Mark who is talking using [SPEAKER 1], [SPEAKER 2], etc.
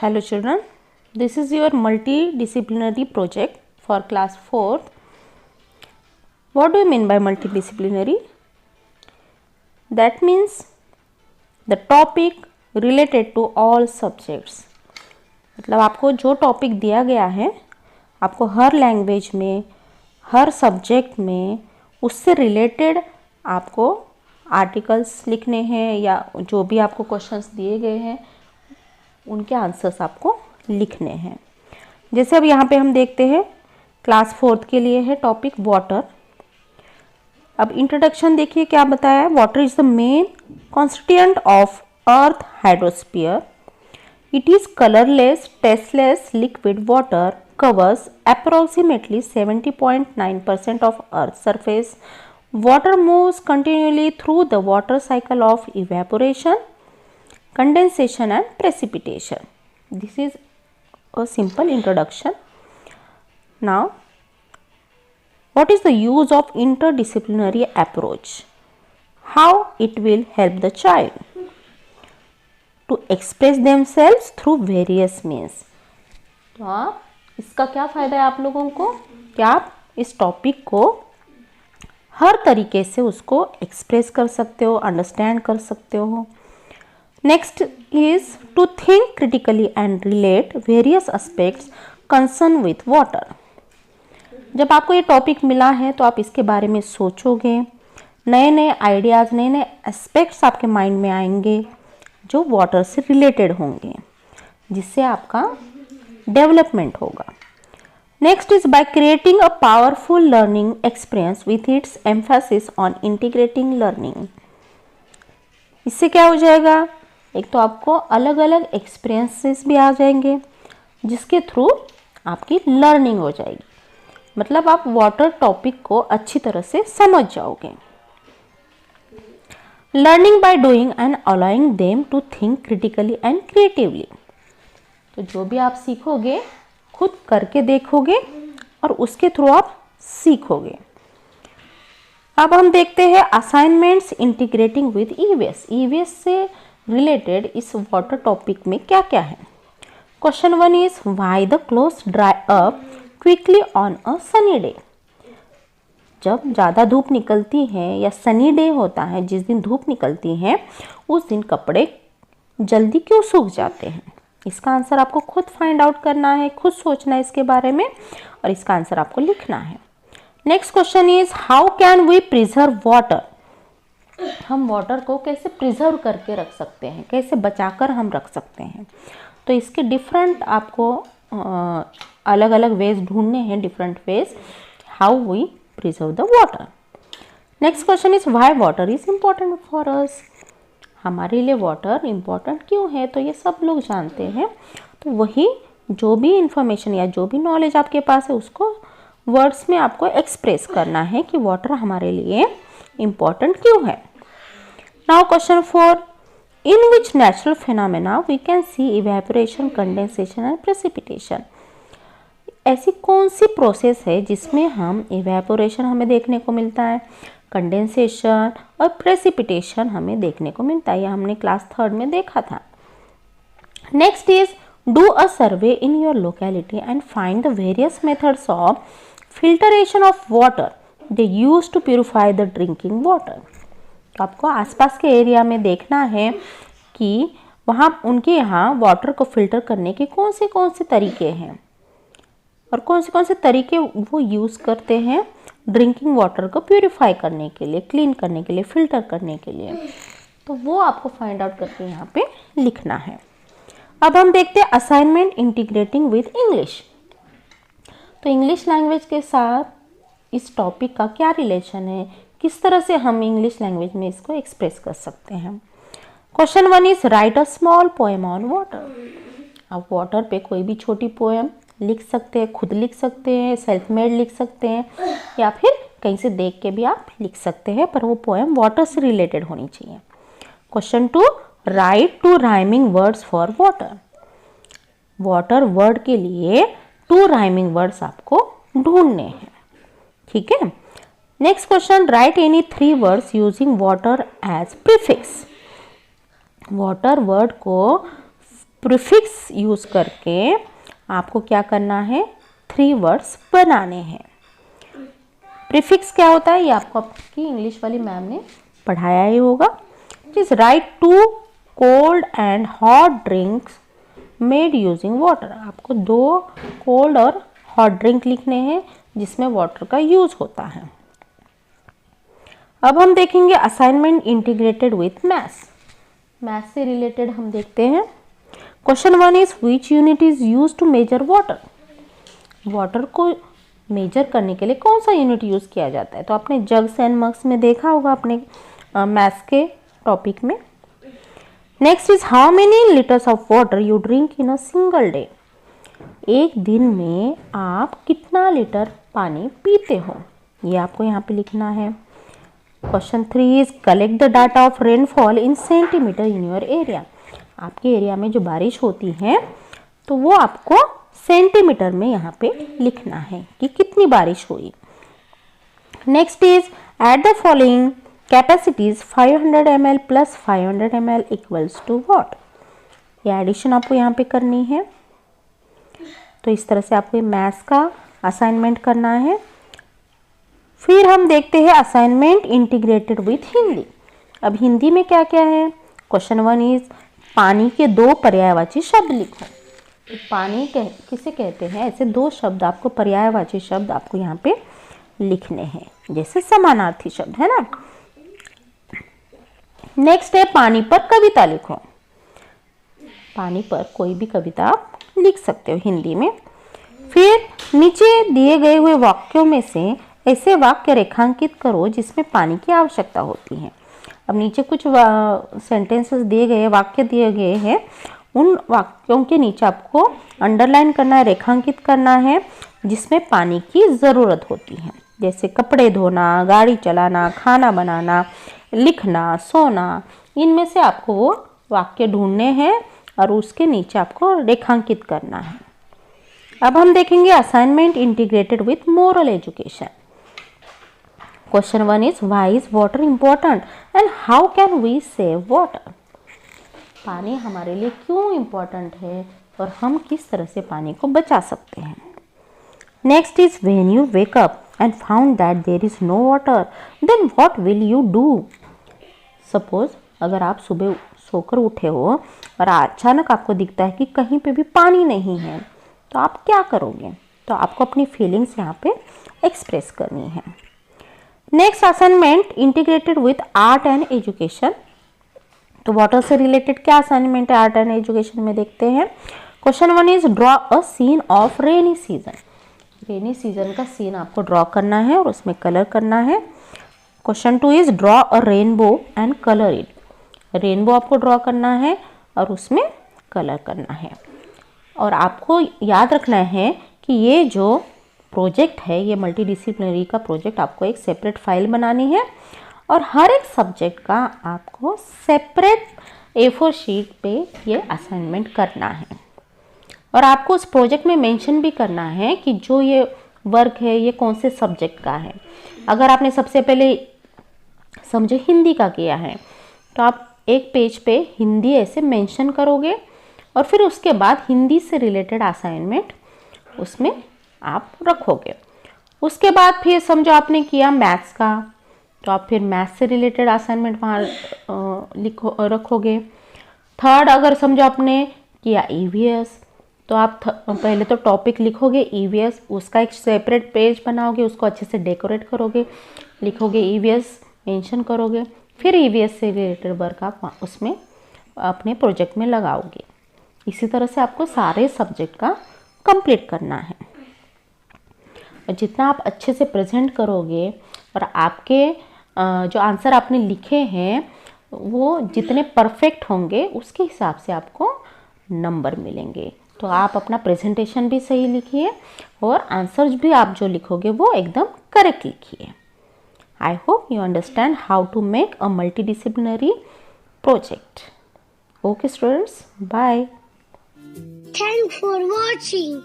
[SPEAKER 1] Hello children, this is your multidisciplinary project for class 4th. What do you mean by multidisciplinary? That means the topic related to all subjects. मतलब आपको जो topic दिया गया है आपको हर language में हर subject में उससे रिलेटेड आपको आर्टिकल्स लिखने हैं या जो भी आपको क्वेश्चंस दिए गए हैं उनके आंसर्स आपको लिखने हैं। जैसे अब यहाँ पे हम देखते हैं क्लास 4th के लिए है टॉपिक वाटर। अब इंट्रोडक्शन देखिए क्या बताया है। Water is the main constituent of earth hydrosphere. It is colourless tasteless liquid water covers approximately 70.9% of Earth's surface. Water moves continually through the water cycle of evaporation, condensation and precipitation. This is a simple introduction. Now, what is the use of interdisciplinary approach? How it will help the child to express themselves through various means. तो आप इसका क्या फ़ायदा है आप लोगों को कि आप इस टॉपिक को हर तरीके से उसको एक्सप्रेस कर सकते हो, अंडरस्टैंड कर सकते हो। Next is to think critically and relate various aspects concern with water. जब आपको ये टॉपिक मिला है तो आप इसके बारे में सोचोगे, नए नए आइडियाज़, नए नए एस्पेक्ट्स आपके माइंड में आएंगे जो वाटर से रिलेटेड होंगे, जिससे आपका डेवलपमेंट होगा। Next is by creating a powerful learning experience with its emphasis on integrating learning. इससे क्या हो जाएगा, एक तो आपको अलग अलग एक्सपीरियंसेस भी आ जाएंगे जिसके थ्रू आपकी लर्निंग हो जाएगी। मतलब आप वाटर टॉपिक को अच्छी तरह से समझ जाओगे। Learning by doing and allowing them to think critically and creatively. तो जो भी आप सीखोगे खुद करके देखोगे और उसके थ्रू आप सीखोगे। अब हम देखते हैं assignments integrating with EVS. EVS से रिलेटेड इस वाटर टॉपिक में क्या क्या है। Question 1 is why the clothes dry up quickly on a sunny day. जब ज़्यादा धूप निकलती है या सनी डे होता है, जिस दिन धूप निकलती है उस दिन कपड़े जल्दी क्यों सूख जाते हैं। इसका आंसर आपको खुद फाइंड आउट करना है, खुद सोचना है इसके बारे में और इसका आंसर आपको लिखना है। Next question is how can we preserve water. हम वाटर को कैसे प्रिजर्व करके रख सकते हैं, कैसे बचाकर हम रख सकते हैं। तो इसके डिफरेंट आपको अलग अलग वेज ढूंढने हैं, different ways how we preserve the water. Next question is why water is important for us. हमारे लिए वाटर इम्पॉर्टेंट क्यों है, तो ये सब लोग जानते हैं। तो वही जो भी इंफॉर्मेशन या जो भी नॉलेज आपके पास है उसको वर्ड्स में आपको एक्सप्रेस करना है कि वाटर हमारे लिए इम्पॉर्टेंट क्यों है। Now question 4 in which natural phenomena we can see evaporation, condensation and precipitation. ऐसी कौन सी प्रोसेस है जिसमें हम इवेपोरेशन हमें देखने को मिलता है, कंडेंसेशन और प्रेसिपिटेशन हमें देखने को मिलता है। यह हमने क्लास 3rd में देखा था। Next is do a survey in your locality and find the various methods of filtration of water they use to purify the drinking water. तो आपको आसपास के एरिया में देखना है कि वहाँ उनके यहाँ वाटर को फिल्टर करने के कौन से तरीके हैं और कौन से तरीके वो यूज़ करते हैं ड्रिंकिंग वाटर को प्यूरिफाई करने के लिए, क्लीन करने के लिए, फिल्टर करने के लिए। तो वो आपको फाइंड आउट करके यहाँ पे लिखना है। अब हम देखते हैं असाइनमेंट इंटीग्रेटिंग विद इंग्लिश। तो इंग्लिश लैंग्वेज के साथ इस टॉपिक का क्या रिलेशन है, किस तरह से हम इंग्लिश लैंग्वेज में इसको एक्सप्रेस कर सकते हैं। Question 1 is right a small poem on water. आप वाटर पे कोई भी छोटी पोएम लिख सकते हैं, खुद लिख सकते हैं, सेल्फ मेड लिख सकते हैं या फिर कहीं से देख के भी आप लिख सकते हैं, पर वो पोएम वाटर से रिलेटेड होनी चाहिए। Question 2 right 2 rhyming words for water. Water word के लिए 2 राइमिंग वर्ड्स आपको ढूंढने हैं, ठीक है। Next question write any 3 words using water as prefix. Water word को प्रीफिक्स यूज करके आपको क्या करना है, 3 वर्ड्स बनाने हैं। प्रीफिक्स क्या होता है ये आपको आपकी इंग्लिश वाली मैम ने पढ़ाया ही होगा। It right 2 cold and hot drinks made using water. आपको 2 कोल्ड और हॉट ड्रिंक लिखने हैं जिसमें वाटर का यूज होता है। अब हम देखेंगे assignment integrated with maths. Maths से रिलेटेड हम देखते हैं। Question 1 is which unit is use to measure water. Water को मेजर करने के लिए कौन सा यूनिट यूज किया जाता है? तो आपने जग्स एंड मग्स में देखा होगा अपने मैथ्स के टॉपिक में। Next is how many litres of water you drink in a single day. एक दिन में आप कितना लीटर पानी पीते हो, ये आपको यहाँ पे लिखना है। Question 3 is collect the data of rainfall in centimetre in your area. आपके एरिया में जो बारिश होती है तो वो आपको सेंटीमीटर में यहाँ पे लिखना है कि कितनी बारिश हुई। Next is at the following capacities 500 ml plus 500 ml equals to what. ये एडिशन आपको यहाँ पे करनी है। तो इस तरह से आपको मैथ्स का असाइनमेंट करना है। फिर हम देखते हैं असाइनमेंट इंटीग्रेटेड विथ हिंदी। अब हिंदी में क्या क्या है? क्वेश्चन 1 इज पानी के 2 पर्यायवाची शब्द लिखो। तो पानी किसे कहते हैं? ऐसे 2 शब्द आपको, पर्यायवाची शब्द आपको यहाँ पे लिखने हैं, जैसे समानार्थी शब्द है ना। नेक्स्ट है पानी पर कविता लिखो। पानी पर कोई भी कविता आप लिख सकते हो हिंदी में। फिर नीचे दिए गए हुए वाक्यों में से ऐसे वाक्य रेखांकित करो जिसमें पानी की आवश्यकता होती है। अब नीचे कुछ सेंटेंसेस दिए गए, वाक्य दिए गए हैं, उन वाक्यों के नीचे आपको अंडरलाइन करना है, रेखांकित करना है जिसमें पानी की ज़रूरत होती है, जैसे कपड़े धोना, गाड़ी चलाना, खाना बनाना, लिखना, सोना। इनमें से आपको वो वाक्य ढूंढने हैं और उसके नीचे आपको रेखांकित करना है। अब हम देखेंगे assignment integrated with moral education. Question 1 is why is water important and how can we save water. पानी हमारे लिए क्यों इम्पोर्टेंट है और हम किस तरह से पानी को बचा सकते हैं। Next is when you wake up and found that there is no water then what will you do. Suppose अगर आप सुबह सोकर उठे हो और अचानक आपको दिखता है कि कहीं पे भी पानी नहीं है, तो आप क्या करोगे? तो आपको अपनी फीलिंग्स यहाँ पे एक्सप्रेस करनी है। Next assignment integrated with art and education. तो वाटर से रिलेटेड क्या असाइनमेंट है आर्ट एंड एजुकेशन में देखते हैं। Question 1 is draw a scene of rainy season. Rainy season का सीन आपको ड्रॉ करना है और उसमें कलर करना है। Question 2 is draw a rainbow and colour it. Rainbow आपको ड्रॉ करना है और उसमें कलर करना है। और आपको याद रखना है कि ये जो प्रोजेक्ट है, ये मल्टीडिसिप्लिनरी का प्रोजेक्ट, आपको एक सेपरेट फाइल बनानी है और हर एक सब्जेक्ट का आपको सेपरेट A4 शीट पे ये असाइनमेंट करना है। और आपको उस प्रोजेक्ट में मेंशन भी करना है कि जो ये वर्क है ये कौन से सब्जेक्ट का है। अगर आपने सबसे पहले समझो हिंदी का किया है तो आप एक पेज पे हिंदी ऐसे मेंशन करोगे और फिर उसके बाद हिंदी से रिलेटेड असाइनमेंट उसमें आप रखोगे। उसके बाद फिर समझो आपने किया मैथ्स का, तो आप फिर मैथ्स से रिलेटेड असाइनमेंट वहाँ रखोगे। थर्ड, अगर समझो आपने किया EVS, तो आप पहले तो टॉपिक लिखोगे EVS, उसका एक सेपरेट पेज बनाओगे, उसको अच्छे से डेकोरेट करोगे, लिखोगे EVS, मेंशन करोगे, फिर EVS से रिलेटेड वर्क आप उसमें अपने प्रोजेक्ट में लगाओगे। इसी तरह से आपको सारे सब्जेक्ट का कंप्लीट करना है। और जितना आप अच्छे से प्रेजेंट करोगे और आपके जो आंसर आपने लिखे हैं वो जितने परफेक्ट होंगे उसके हिसाब से आपको नंबर मिलेंगे। तो आप अपना प्रेजेंटेशन भी सही लिखिए और आंसर्स भी आप जो लिखोगे वो एकदम करेक्ट लिखिए। I hope you understand how to make a multidisciplinary project. Okay students, bye.
[SPEAKER 2] Thanks for watching.